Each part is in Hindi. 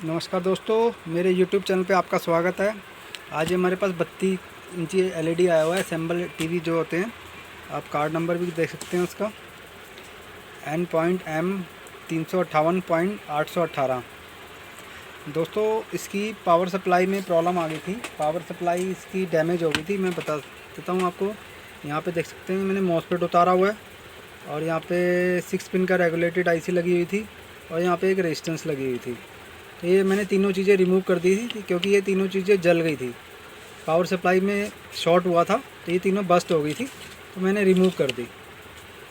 नमस्कार दोस्तों, मेरे YouTube चैनल पे आपका स्वागत है। आज ये हमारे पास 32 इंची LED आया हुआ है, असेंबल टीवी जो होते हैं। आप कार्ड नंबर भी देख सकते हैं उसका, N.M 358.818। दोस्तों, इसकी पावर सप्लाई में प्रॉब्लम आ गई थी। पावर सप्लाई इसकी डैमेज हो गई थी। मैं बता देता हूँ आपको। यहाँ पे देख सकते हैं मैंने मॉसफेट उतारा हुआ है, और यहाँ पे 6 पिन का रेगुलेटेड IC लगी हुई थी, और यहाँ पे एक रेजिस्टेंस लगी हुई थी। तो ये मैंने तीनों चीज़ें रिमूव कर दी थी, क्योंकि ये तीनों चीज़ें जल गई थी। पावर सप्लाई में शॉर्ट हुआ था, तो ये तीनों बस्ट हो गई थी, तो मैंने रिमूव कर दी।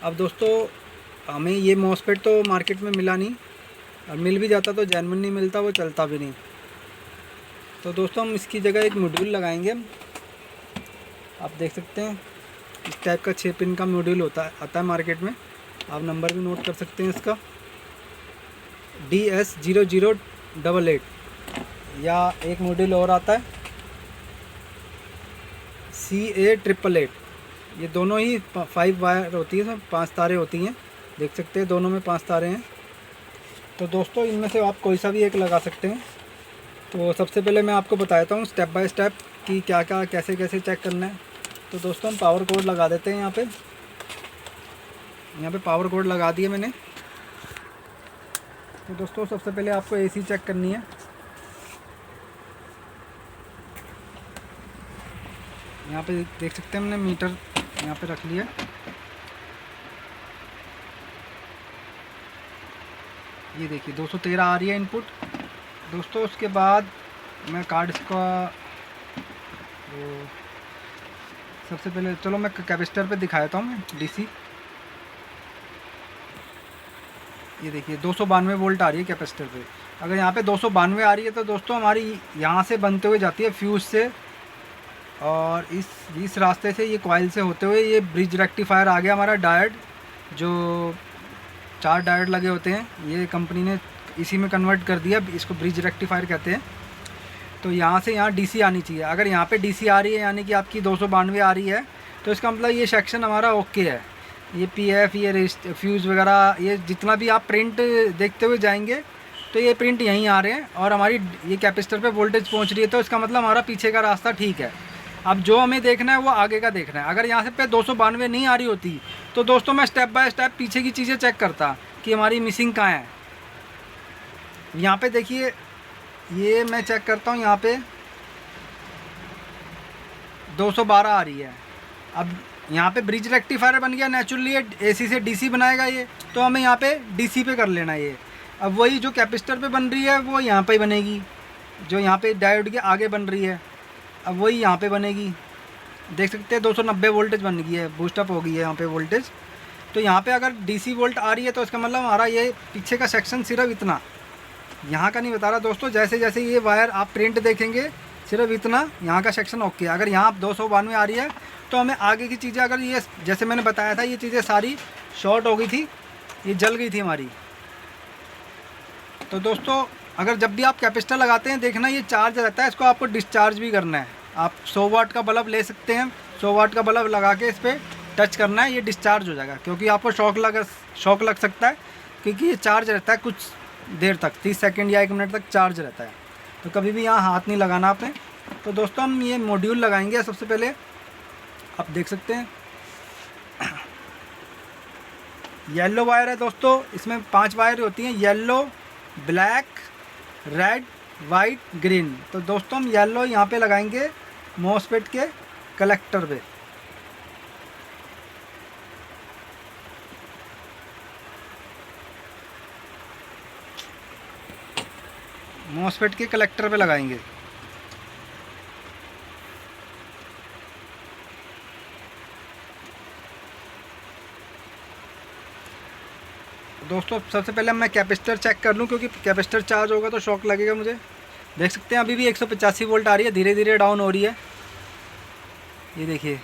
अब दोस्तों, हमें ये मॉसफेट तो मार्केट में मिला नहीं, और मिल भी जाता तो जेन्युइन नहीं मिलता, वो चलता भी नहीं। तो दोस्तों, हम इसकी जगह एक मॉड्यूल लगाएंगे। आप देख सकते हैं इस टाइप का 6 पिन का मॉड्यूल आता है मार्केट में। आप नंबर भी नोट कर सकते हैं इसका, DS0088। या एक मॉड्यूल और आता है CA888। ये दोनों ही 5 वायर होती है, 5 तारें होती हैं। देख सकते हैं दोनों में 5 तारें हैं। तो दोस्तों, इनमें से आप कोई सा भी एक लगा सकते हैं। तो सबसे पहले मैं आपको बताता हूँ स्टेप बाय स्टेप कि क्या क्या कैसे कैसे चेक करना है। तो दोस्तों, हम पावर कोड लगा देते हैं। यहाँ पे पावर कोड लगा दिए मैंने। तो दोस्तों, सबसे पहले आपको AC चेक करनी है। यहाँ पे देख सकते हैं मैंने मीटर यहाँ पे रख लिया। ये देखिए 213 आ रही है इनपुट। दोस्तों, उसके बाद मैं कार्ड इसका वो सबसे पहले चलो मैं कैपेसिटर पे दिखाता हूँ मैं DC। ये देखिए 292 वोल्ट आ रही है कैपेसिटर पे। अगर यहाँ पे 292 आ रही है तो दोस्तों हमारी यहाँ से बनते हुए जाती है फ्यूज़ से, और इस रास्ते से ये कॉइल से होते हुए ये ब्रिज रेक्टिफायर आ गया हमारा डायोड। जो 4 डायोड लगे होते हैं, ये कंपनी ने इसी में कन्वर्ट कर दिया, इसको ब्रिज रेक्टिफायर कहते हैं। तो यहाँ से यहाँ DC आनी चाहिए। अगर यहाँ पे DC आ रही है, यानी कि आपकी 292 आ रही है, तो इसका मतलब ये सेक्शन हमारा ओके है। ये PF, ये फ्यूज़ वगैरह, ये जितना भी आप प्रिंट देखते हुए जाएंगे तो ये प्रिंट यहीं आ रहे हैं, और हमारी ये कैपेसिटर पे वोल्टेज पहुँच रही है, तो इसका मतलब हमारा पीछे का रास्ता ठीक है। अब जो हमें देखना है वो आगे का देखना है। अगर यहाँ से पे 292 नहीं आ रही होती तो दोस्तों मैं स्टेप बाय स्टेप पीछे की चीज़ें चेक करता कि हमारी मिसिंग कहाँ है। यहाँ पे देखिए, ये मैं चेक करता हूँ, यहाँ पे 212 आ रही है। अब यहाँ पे ब्रिज रेक्टिफायर बन गया नेचुरली, AC से DC बनाएगा ये, तो हमें यहाँ पे DC पे कर लेना है ये। अब वही जो कैपेसिटर पे बन रही है वो यहाँ पे बनेगी, जो यहाँ पे डायोड के आगे बन रही है, अब वही यहाँ पे बनेगी। देख सकते हैं 290 वोल्टेज बन गई है, बूस्टअप हो गई है यहाँ पे वोल्टेज। तो यहाँ पे अगर DC वोल्ट आ रही है तो इसका मतलब हमारा ये पीछे का सेक्शन सिर्फ इतना, यहाँ का नहीं बता रहा दोस्तों। जैसे जैसे ये वायर आप प्रिंट देखेंगे, सिर्फ इतना यहाँ का सेक्शन ओके है। अगर यहाँ 292 आ रही है तो हमें आगे की चीज़ें, अगर ये जैसे मैंने बताया था, ये चीज़ें सारी शॉर्ट हो गई थी, ये जल गई थी हमारी। तो दोस्तों, अगर जब भी आप कैपेसिटर लगाते हैं, देखना ये चार्ज रहता है, इसको आपको डिस्चार्ज भी करना है। आप 100 वाट का बल्ब ले सकते हैं, 100 वाट का बल्ब लगा के इस पर टच करना है, ये डिस्चार्ज हो जाएगा। क्योंकि आपको शॉक लग सकता है, क्योंकि ये चार्ज रहता है कुछ देर तक, 30 सेकंड या 1 मिनट तक चार्ज रहता है। तो कभी भी यहाँ हाथ नहीं लगाना आपने। तो दोस्तों, हम ये मॉड्यूल लगाएंगे सबसे पहले। आप देख सकते हैं येलो वायर है दोस्तों, इसमें 5 वायर होती हैं, yellow, black, red, white, green. तो दोस्तों, हम येलो यहाँ पे लगाएंगे मॉसफेट के कलेक्टर पे। मॉसफेट के कलेक्टर पे लगाएंगे। दोस्तों, सबसे पहले मैं कैपेसिटर चेक कर लूँ, क्योंकि कैपेसिटर चार्ज होगा तो शॉक लगेगा मुझे। देख सकते हैं अभी भी 185 वोल्ट आ रही है, धीरे धीरे डाउन हो रही है, ये देखिए।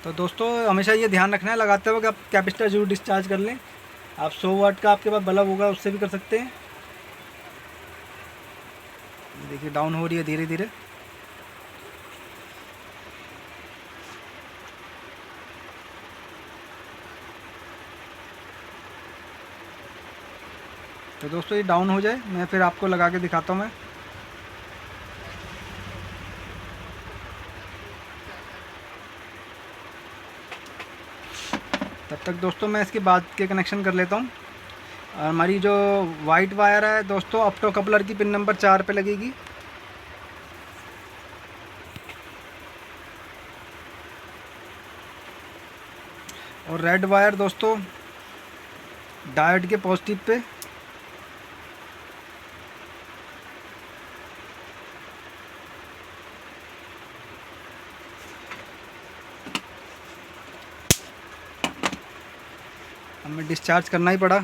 तो दोस्तों, हमेशा ये ध्यान रखना है लगाते वक्त आप कैपेसिटर जरूर डिस्चार्ज कर लें। आप 100 वाट का आपके पास बल्ब होगा, उससे भी कर सकते हैं। देखिए डाउन हो रही है धीरे धीरे। तो दोस्तों ये डाउन हो जाए, मैं फिर आपको लगा के दिखाता हूँ मैं। तब तक दोस्तों मैं इसके बाद के कनेक्शन कर लेता हूँ। हमारी जो वाइट वायर है दोस्तों, ऑप्टो कपलर की पिन नंबर 4 पे लगेगी। और रेड वायर दोस्तों डायोड के पॉजिटिव पे। हमें डिस्चार्ज करना ही पड़ा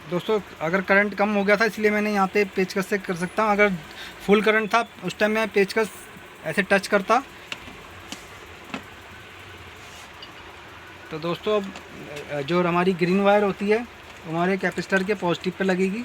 दोस्तों। अगर करंट कम हो गया था इसलिए मैंने यहाँ पे पेचकस से कर सकता हूँ। अगर फुल करंट था उस टाइम मैं पेचकस ऐसे टच करता। तो दोस्तों अब जो हमारी ग्रीन वायर होती है हमारे कैपेसिटर के पॉजिटिव पे लगेगी।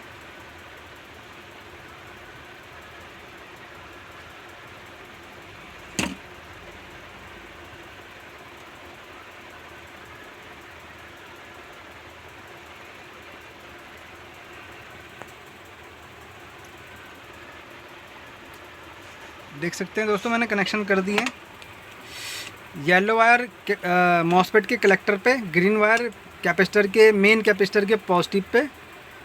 देख सकते हैं दोस्तों मैंने कनेक्शन कर दिए। येलो वायर मॉसफेट के कलेक्टर पे, ग्रीन वायर कैपेसिटर के मेन कैपेसिटर के पॉजिटिव पे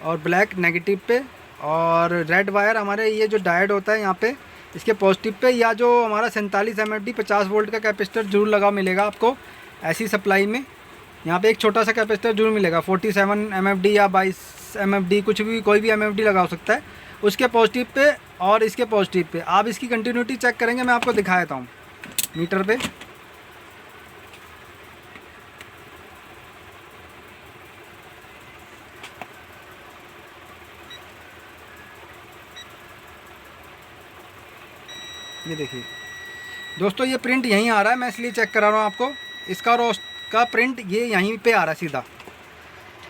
और ब्लैक नेगेटिव पे, और रेड वायर हमारे ये जो डायोड होता है यहाँ पे इसके पॉजिटिव पे, या जो हमारा 47 MFD 50 वोल्ट का कैपेसिटर जरूर लगा मिलेगा आपको ऐसी सप्लाई में। यहाँ पे एक छोटा सा कैपेसिटर जरूर मिलेगा 47 MFD या 22 MFD, कुछ भी कोई भी MFD लगा हो सकता है उसके पॉजिटिव पे और इसके पॉजिटिव पे। आप इसकी कंटिन्यूटी चेक करेंगे, मैं आपको दिखा देता हूँ मीटर पे। ये देखिए दोस्तों ये प्रिंट यहीं आ रहा है, मैं इसलिए चेक करा रहा हूँ आपको। इसका और उसका प्रिंट ये यहीं पे आ रहा है सीधा।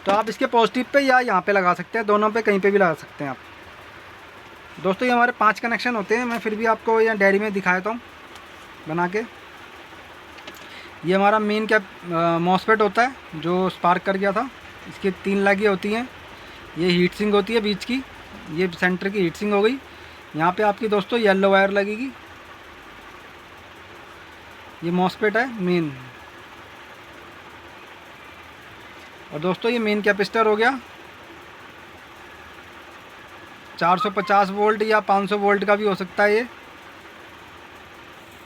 तो आप इसके पॉजिटिव पे या यहाँ पे लगा सकते हैं, दोनों पे कहीं पे भी लगा सकते हैं आप। दोस्तों ये हमारे 5 कनेक्शन होते हैं, मैं फिर भी आपको यहाँ डायरी में दिखा देता हूँ बना के। ये हमारा मेन क्या मॉसफेट होता है जो स्पार्क कर गया था, इसकी 3 लाइनें होती हैं। ये हीट सिंक होती है बीच की, ये सेंटर की हीट सिंक हो गई। यहाँ पे आपकी दोस्तों येलो वायर लगेगी, ये मॉसफेट है मेन। और दोस्तों ये मेन कैपेसिटर हो गया, 450 वोल्ट या 500 वोल्ट का भी हो सकता है। ये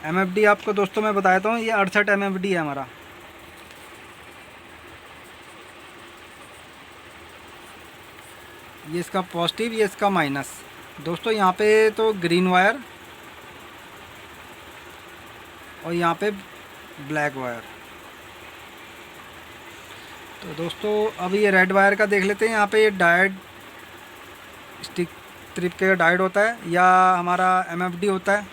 MFD आपको दोस्तों मैं बताता हूँ, ये 68 MFD है हमारा। ये इसका पॉजिटिव, ये इसका माइनस। दोस्तों यहाँ पे तो ग्रीन वायर और यहाँ पे ब्लैक वायर। तो दोस्तों अब ये रेड वायर का देख लेते हैं। यहाँ पे ये डायोड स्टिक ट्रिप के डायोड होता है या हमारा MFD होता है।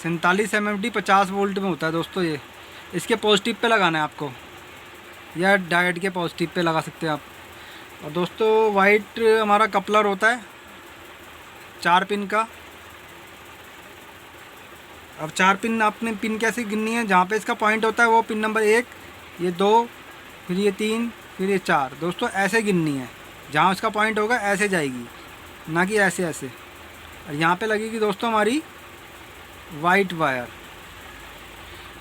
सैंतालीस MFD 50 वोल्ट में होता है दोस्तों। ये इसके पॉजिटिव पे लगाना है आपको, या डायोड के पॉजिटिव पे लगा सकते हैं आप। और दोस्तों वाइट हमारा कपलर होता है 4 पिन का। अब 4 पिन आपने पिन कैसे गिननी है, जहाँ पे इसका पॉइंट होता है वो पिन नंबर 1, ये 2, फिर ये 3, फिर ये 4। दोस्तों ऐसे गिननी है, जहाँ उसका पॉइंट होगा ऐसे जाएगी, ना कि ऐसे ऐसे। और यहाँ पे लगेगी दोस्तों हमारी वाइट वायर।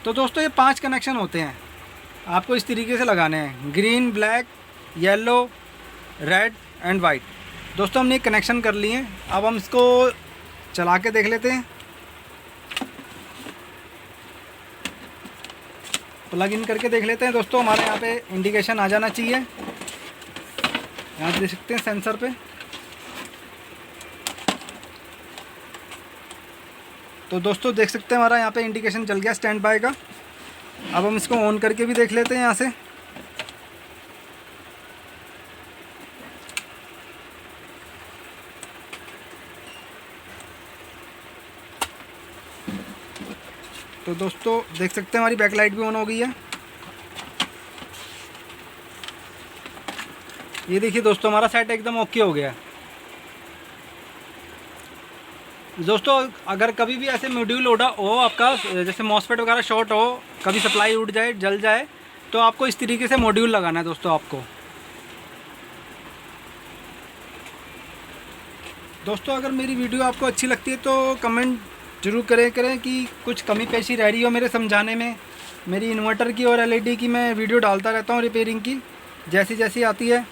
तो दोस्तों ये 5 कनेक्शन होते हैं, आपको इस तरीके से लगाने हैं, green, black, yellow, red and white. दोस्तों हमने कनेक्शन कर लिए हैं, अब हम इसको चला के देख लेते हैं। प्लग इन करके देख लेते हैं दोस्तों। हमारे यहाँ पे इंडिकेशन आ जाना चाहिए, यहाँ देख सकते हैं सेंसर पे। तो दोस्तों देख सकते हैं हमारा यहाँ पे इंडिकेशन चल गया स्टैंड बाय का। अब हम इसको ऑन करके भी देख लेते हैं यहाँ से। तो दोस्तों देख सकते हैं हमारी बैकलाइट भी ऑन हो गई है। ये देखिए दोस्तों हमारा सेट एकदम ओके हो गया है। दोस्तों अगर कभी भी ऐसे मॉड्यूल उड़ा हो आपका, जैसे मॉसफेट वगैरह शॉर्ट हो, कभी सप्लाई उड़ जाए, जल जाए, तो आपको इस तरीके से मॉड्यूल लगाना है दोस्तों आपको। दोस्तों अगर मेरी वीडियो आपको अच्छी लगती है तो कमेंट जरूर करें कि कुछ कमी पेशी रह रही हो मेरे समझाने में। मेरी इन्वर्टर की और एलईडी की मैं वीडियो डालता रहता हूँ रिपेयरिंग की, जैसी जैसी आती है।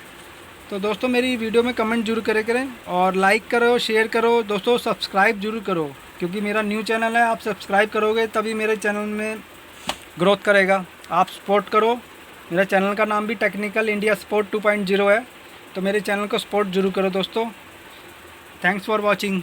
तो दोस्तों मेरी वीडियो में कमेंट जरूर करें और लाइक करो, शेयर करो दोस्तों, सब्सक्राइब जरूर करो, क्योंकि मेरा न्यू चैनल है। आप सब्सक्राइब करोगे तभी मेरे चैनल में ग्रोथ करेगा। आप सपोर्ट करो। मेरा चैनल का नाम भी टेक्निकल इंडिया सपोर्ट 2.0 है, तो मेरे चैनल को सपोर्ट जरूर करो दोस्तों। Thanks for watching.